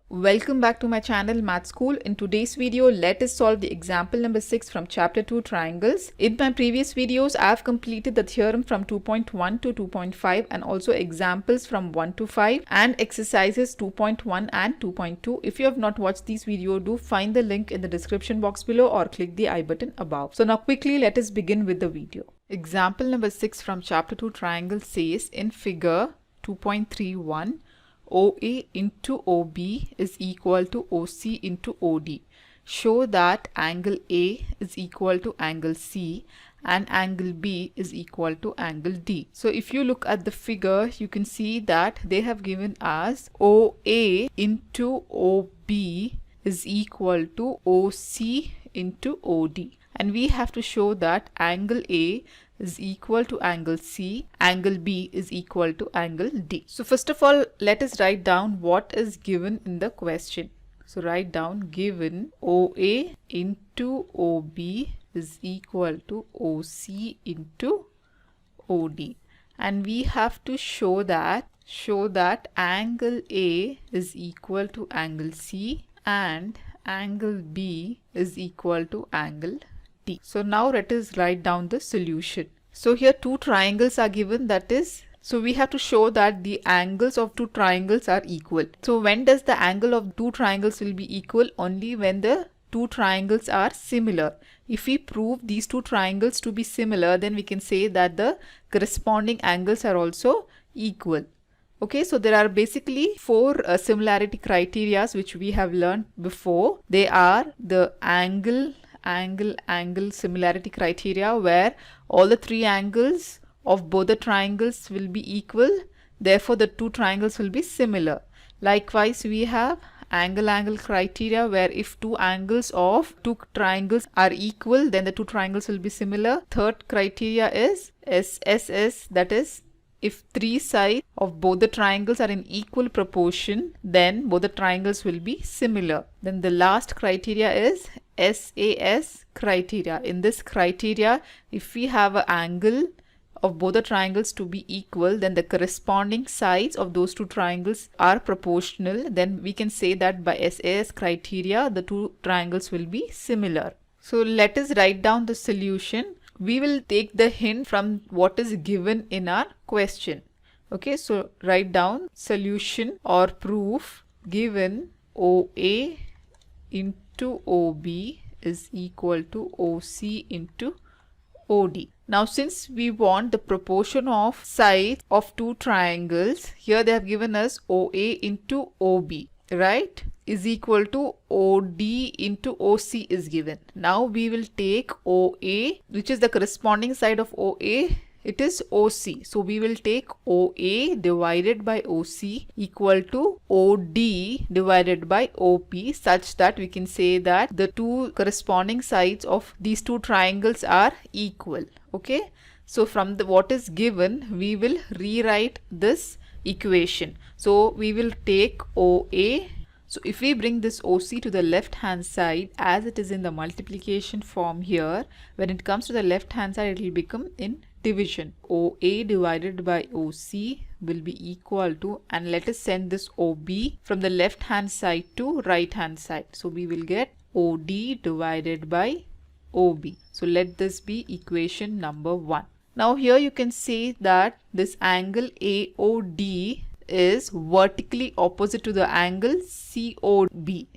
Welcome back to my channel Math School. In today's video, let us solve the example number 6 from chapter 2 triangles. In my previous videos, I have completed the theorem from 2.1 to 2.5 and also examples from 1 to 5 and exercises 2.1 and 2.2. If you have not watched these videos, do find the link in the description box below or click the I button above. So now quickly let us begin with the video. Example number 6 from chapter 2 triangle says in figure 2.31, OA into OB is equal to OC into OD. Show that angle A is equal to angle C and angle B is equal to angle D. So if you look at the figure, you can see that they have given us OA into OB is equal to OC into OD. And we have to show that angle A is equal to angle C, angle B is equal to angle D. So first of all, let us write down what is given in the question. So write down given OA into OB is equal to OC into OD. And we have to show that angle A is equal to angle C and angle B is equal to angle D. So now let us write down the solution. So here two triangles are given, so we have to show that the angles of two triangles are equal. So when does the angle of two triangles will be equal? Only when the two triangles are similar. If we prove these two triangles to be similar, then we can say that the corresponding angles are also equal. Okay, so there are basically four similarity criteria which we have learned before. They are the angle similarity criteria, where all the three angles of both the triangles will be equal, therefore the two triangles will be similar. Likewise, we have angle criteria, where if two angles of two triangles are equal, then the two triangles will be similar. Third criteria is SSS, that is, if three sides of both the triangles are in equal proportion, then both the triangles will be similar. Then the last criteria is SAS criteria. In this criteria, if we have an angle of both the triangles to be equal, then the corresponding sides of those two triangles are proportional. Then we can say that by SAS criteria, the two triangles will be similar. So let us write down the solution. We will take the hint from what is given in our question. Okay, so write down solution or proof given OA into OB is equal to OC into OD. Now since we want the proportion of sides of two triangles, here they have given us OA into OB, right, is equal to OD into OC is given. Now we will take OA, which is the corresponding side of OA, it is OC. So we will take OA divided by OC equal to OD divided by OP, such that we can say that the two corresponding sides of these two triangles are equal. Okay, so from what is given, we will rewrite this equation. So we will take OA. So if we bring this OC to the left hand side as it is in the multiplication form here, when it comes to the left hand side, it will become in division. OA divided by OC will be equal to, and let us send this OB from the left hand side to right hand side. So we will get OD divided by OB. So let this be equation number 1. Now here you can see that this angle AOD is vertically opposite to the angle COB,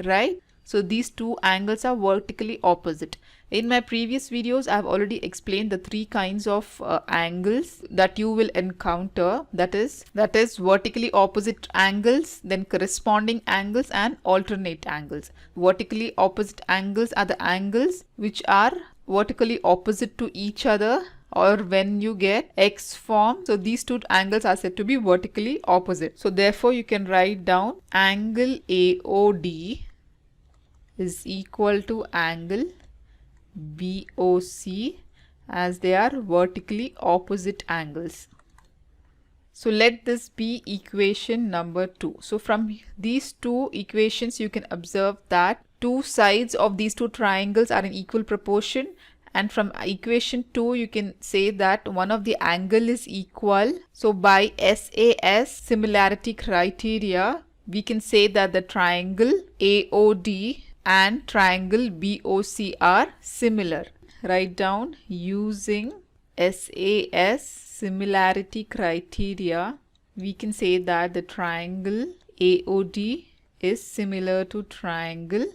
right? So these two angles are vertically opposite. In my previous videos, I have already explained the three kinds of angles that you will encounter. That is vertically opposite angles, then corresponding angles and alternate angles. Vertically opposite angles are the angles which are vertically opposite to each other, or when you get X form. So these two angles are said to be vertically opposite. So therefore you can write down angle AOD is equal to angle BOC, as they are vertically opposite angles. So let this be equation number 2. So from these two equations you can observe that two sides of these two triangles are in equal proportion and from equation 2 you can say that one of the angle is equal. So by SAS similarity criteria, we can say that the triangle AOD and triangle BOC are similar. Write down, using SAS similarity criteria, we can say that the triangle AOD is similar to triangle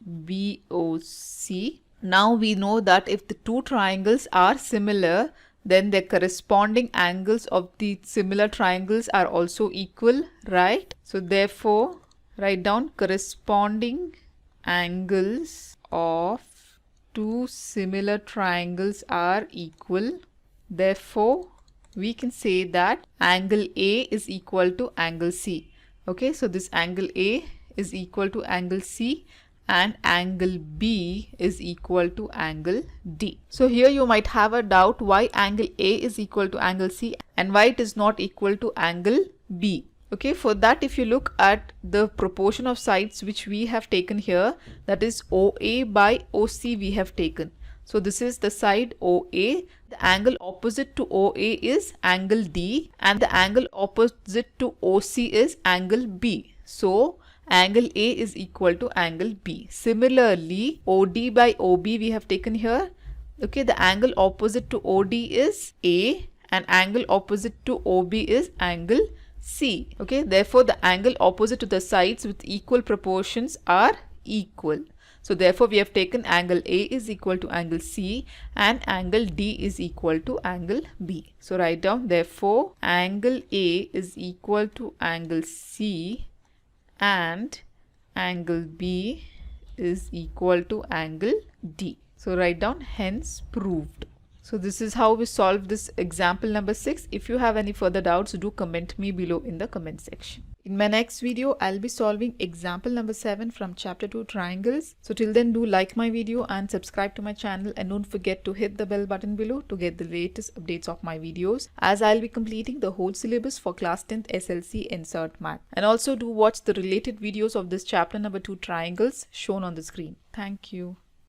BOC. Now we know that if the two triangles are similar, then the corresponding angles of the similar triangles are also equal, right? So therefore, write down, corresponding angles of two similar triangles are equal. Therefore, we can say that angle A is equal to angle C. Okay, so this angle A is equal to angle C and angle B is equal to angle D. So here you might have a doubt why angle A is equal to angle C and why it is not equal to angle B. Okay, for that, if you look at the proportion of sides which we have taken here, that is OA by OC we have taken. So this is the side OA. The angle opposite to OA is angle D and the angle opposite to OC is angle B. So angle A is equal to angle B. Similarly, OD by OB we have taken here. Okay, the angle opposite to OD is A and angle opposite to OB is angle C. Okay, therefore the angle opposite to the sides with equal proportions are equal. So therefore we have taken angle A is equal to angle C and angle D is equal to angle B. So write down, therefore angle A is equal to angle C and angle B is equal to angle D. So write down, hence proved. So this is how we solve this example number 6. If you have any further doubts, do comment me below in the comment section. In my next video, I'll be solving example number 7 from chapter 2 triangles. So till then, do like my video and subscribe to my channel, and don't forget to hit the bell button below to get the latest updates of my videos, as I'll be completing the whole syllabus for class 10th SLC Insert Math. And also do watch the related videos of this chapter number 2 triangles shown on the screen. Thank you.